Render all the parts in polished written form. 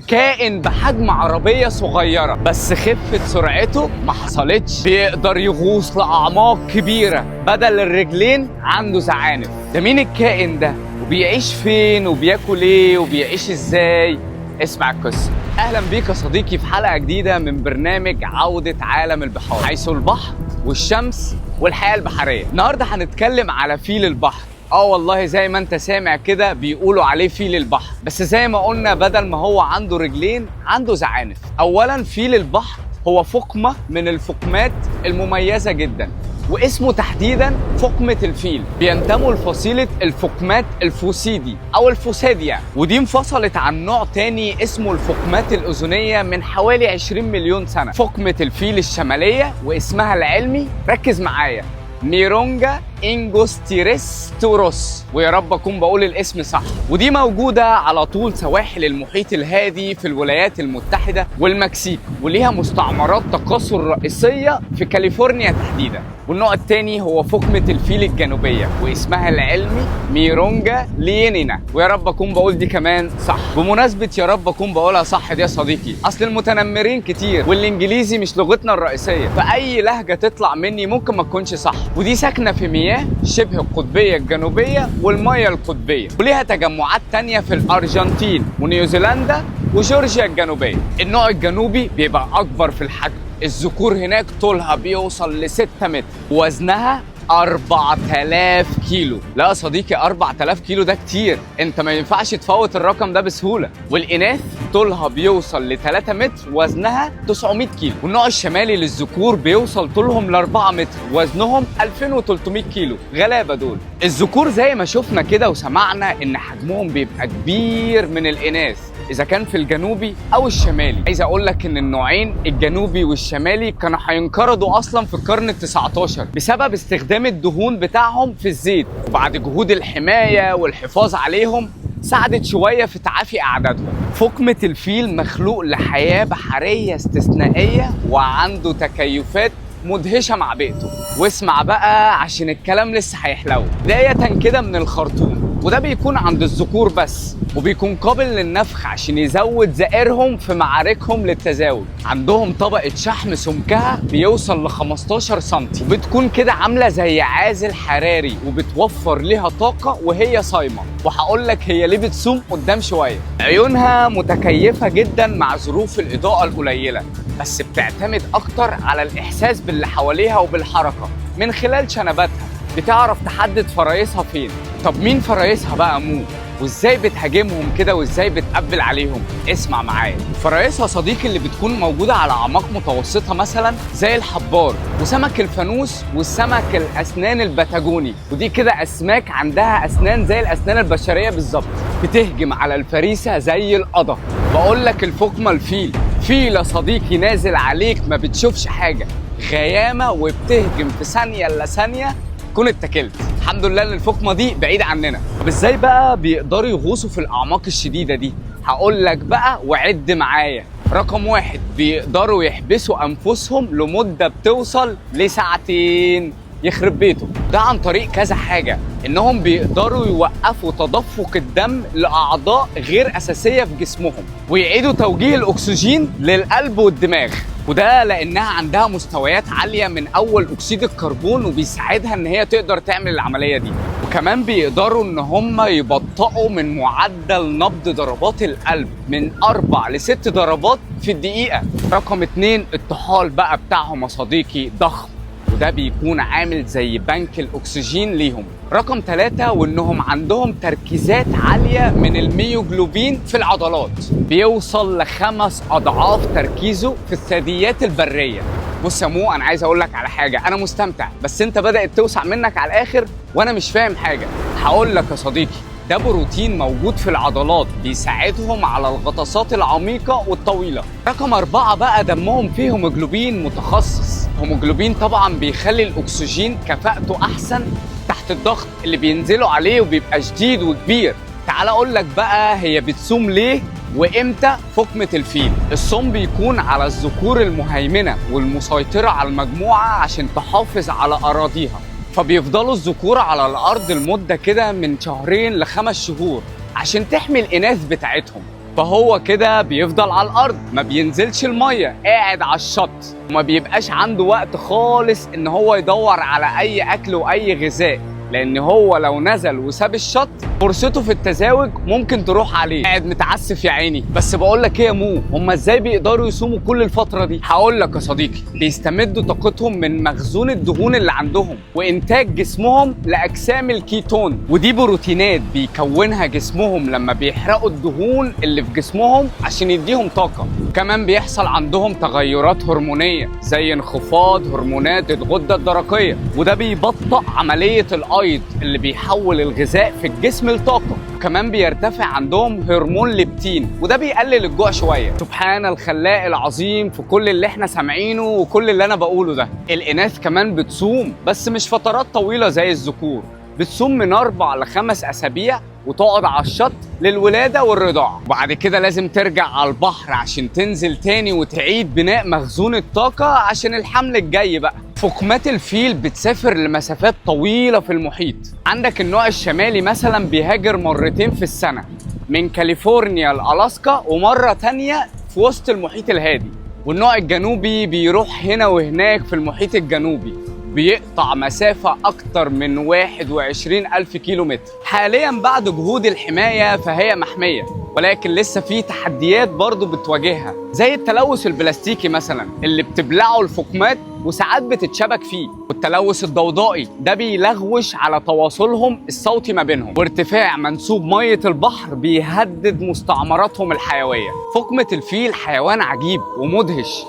كائن بحجم عربية صغيرة، بس خفة سرعته ما حصلتش. بيقدر يغوص لأعماق كبيرة، بدل الرجلين عنده زعانف. ده مين الكائن ده؟ وبيعيش فين؟ وبياكل ايه؟ وبيعيش ازاي؟ اسمع القصة. اهلا بيك يا صديقي في حلقة جديدة من برنامج عودة عالم البحار، حيث البحر والشمس والحياة البحرية. النهاردة هنتكلم على فيل البحر. والله زي ما انت سامع كده بيقولوا عليه فيل البحر، بس زي ما قلنا بدل ما هو عنده رجلين عنده زعانف. اولا فيل البحر هو فقمة من الفقمات المميزة جدا، واسمه تحديدا فقمة الفيل. بينتموا لفصيلة الفقمات الفوسيدي او الفوسيديا، ودي انفصلت عن نوع تاني اسمه الفقمات الاذنية من حوالي 20 مليون سنة. فقمة الفيل الشمالية واسمها العلمي، ركز معايا، ميرونجا انجوستيريس توروس، ويا رب اكون بقول الاسم صح. ودي موجوده على طول سواحل المحيط الهادي في الولايات المتحده والمكسيك، وليها مستعمرات تكاثر رئيسيه في كاليفورنيا تحديدا. والنوع الثاني هو فقمه الفيل الجنوبيه واسمها العلمي ميرونجا لينينا، ويا رب اكون بقول دي كمان صح. بمناسبه يا رب اكون بقولها صح دي يا صديقي، اصل المتنمرين كتير والانجليزي مش لغتنا الرئيسيه، فاي لهجه تطلع مني ممكن ما تكونش صح. ودي ساكنه في مياه شبه القطبية الجنوبية والمياه القطبية، وليها تجمعات تانية في الأرجنتين ونيوزيلندا وجورجيا الجنوبية. النوع الجنوبي بيبقى أكبر في الحجم، الذكور هناك طولها بيوصل ل6 متر، ووزنها 4000 كيلو. لا يا صديقي 4000 كيلو ده كتير، انت ما ينفعش تفوت الرقم ده بسهولة. والإناث طولها بيوصل ل3 متر، وزنها 900 كيلو. والنوع الشمالي للذكور بيوصل طولهم ل4 متر، وزنهم 2300 كيلو. غلابة دول. الذكور زي ما شفنا كده وسمعنا ان حجمهم بيبقى كبير من الإناث، إذا كان في الجنوبي أو الشمالي. عايز أقول لك إن النوعين الجنوبي والشمالي كانوا هينقرضوا أصلا في القرن ال19 بسبب استخدام الدهون بتاعهم في الزيت، وبعد جهود الحماية والحفاظ عليهم ساعدت شوية في تعافي أعدادهم. فقمة الفيل مخلوق لحياة بحرية استثنائية، وعنده تكيفات مدهشة مع بيئته. واسمع بقى عشان الكلام لسه هيحلو. بداية كده من الخرطوم، وده بيكون عند الذكور بس، وبيكون قابل للنفخ عشان يزود زائرهم في معاركهم للتزاوج. عندهم طبقة شحم سمكها بيوصل ل15 سنتي، بتكون كده عاملة زي عازل حراري، وبتوفر لها طاقة وهي صايمة. وهقول لك هي ليه بتصوم قدام شوية. عيونها متكيفة جدا مع ظروف الإضاءة القليلة، بس بتعتمد أكتر على الإحساس باللي حواليها وبالحركة من خلال شنباتها. بتعرف تحدد فرايسها فين. طب مين فرايسها بقى مو؟ وازاي بتهاجمهم كده وازاي بتقبل عليهم؟ اسمع معايا. فرايسها صديقي اللي بتكون موجودة على أعماق متوسطة مثلا زي الحبار وسمك الفانوس والسمك الأسنان البتاجوني، ودي كده أسماك عندها أسنان زي الأسنان البشرية بالظبط. بتهجم على الفريسة زي القضا. بقول لك الفقمة الفيل، فيل يا صديقي نازل عليك ما بتشوفش حاجة، غيامة وبتهجم في ثانية إلا ثانية كون اتكلت. الحمد لله ان الفقمه دي بعيده عننا. طب ازاي بقى بيقدروا يغوصوا في الاعماق الشديده دي؟ هقول لك بقى وعد معايا. رقم 1، بيقدروا يحبسوا انفسهم لمده بتوصل لساعتين. يخرب بيته. ده عن طريق كذا حاجه، انهم بيقدروا يوقفوا تدفق الدم لاعضاء غير اساسيه في جسمهم، ويعيدوا توجيه الاكسجين للقلب والدماغ، وده لانها عندها مستويات عاليه من اول اكسيد الكربون، وبيساعدها ان هي تقدر تعمل العمليه دي. وكمان بيقدروا ان هم يبطئوا من معدل نبض ضربات القلب من 4 ل6 ضربات في الدقيقه. رقم 2، الطحال بقى بتاعهم يا صديقي ضخم، وده بيكون عامل زي بنك الأكسجين ليهم. رقم 3، وإنهم عندهم تركيزات عالية من الميوجلوبين في العضلات، بيوصل ل5 أضعاف تركيزه في الثدييات البرية. بص يا مو، أنا عايز أقول لك على حاجة، أنا مستمتع بس أنت بدأت توسع منك على الآخر وأنا مش فاهم حاجة. هقول لك يا صديقي، ده بروتين موجود في العضلات بيساعدهم على الغطاسات العميقة والطويلة. رقم 4 بقى، دمهم فيه هيموجلوبين متخصص. هيموجلوبين طبعا بيخلي الأكسجين كفاءته أحسن تحت الضغط اللي بينزلوا عليه وبيبقى شديد وكبير. تعال أقول لك بقى هي بتصوم ليه وإمتى فقمة الفيل. الصوم بيكون على الذكور المهيمنة والمسيطرة على المجموعة عشان تحافظ على أراضيها، فبيفضلوا الذكور على الأرض لمدة كده من 2 ل5 شهور عشان تحمي الإناث بتاعتهم. فهو كده بيفضل على الارض، ما بينزلش الميه، قاعد على الشط، وما بيبقاش عنده وقت خالص ان هو يدور على اي اكل واي غذاء، لان هو لو نزل وساب الشط فرصته في التزاوج ممكن تروح عليه. قاعد متعسف يا عيني. بس بقول لك ايه يا مو، هم ازاي بيقدروا يصوموا كل الفتره دي؟ هقول لك يا صديقي، بيستمدوا طاقتهم من مخزون الدهون اللي عندهم وانتاج جسمهم لاجسام الكيتون، ودي بروتينات بيكونها جسمهم لما بيحرقوا الدهون اللي في جسمهم عشان يديهم طاقه. كمان بيحصل عندهم تغيرات هرمونيه زي انخفاض هرمونات الغده الدرقيه، وده بيبطئ عمليه الايض اللي بيحول الغذاء في الجسم لطاقه. كمان بيرتفع عندهم هرمون ليبتين، وده بيقلل الجوع شويه. سبحان الخلاق العظيم في كل اللي احنا سامعينه وكل اللي انا بقوله ده. الاناث كمان بتصوم، بس مش فترات طويله زي الذكور، بتصوم من 4 ل5 اسابيع وتقعد على الشط للولاده والرضاعه، وبعد كده لازم ترجع على البحر عشان تنزل تاني وتعيد بناء مخزون الطاقه عشان الحمل الجاي بقى. فقمات الفيل بتسافر لمسافات طويله في المحيط. عندك النوع الشمالي مثلا بيهاجر مرتين في السنه، من كاليفورنيا لألاسكا، ومره تانيه في وسط المحيط الهادي. والنوع الجنوبي بيروح هنا وهناك في المحيط الجنوبي، بيقطع مسافة أكتر من 21,000 كيلومتر. حاليا بعد جهود الحماية فهي محمية، ولكن لسه في تحديات برضو بتواجهها، زي التلوث البلاستيكي مثلا اللي بتبلعه الفقمات وساعات بتتشبك فيه، والتلوث الضوضائي ده بيلغوش على تواصلهم الصوتي ما بينهم، وارتفاع منسوب مية البحر بيهدد مستعمراتهم الحيوية. فقمة الفيل حيوان عجيب ومدهش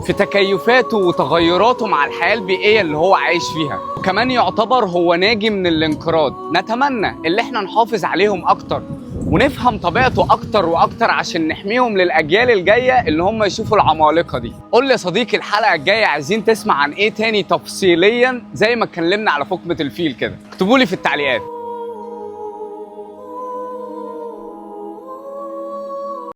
في تكيفاته وتغيراته مع الحياة البيئية اللي هو عايش فيها، وكمان يعتبر هو ناجي من الانقراض. نتمنى اللي احنا نحافظ عليهم اكتر ونفهم طبيعته اكتر واكتر عشان نحميهم للاجيال الجاية اللي هم يشوفوا العمالقة دي. قول لي يا صديقي، الحلقة الجاية عايزين تسمع عن ايه تاني تفصيليا زي ما اتكلمنا على فقمة الفيل كده؟ اكتبوا لي في التعليقات.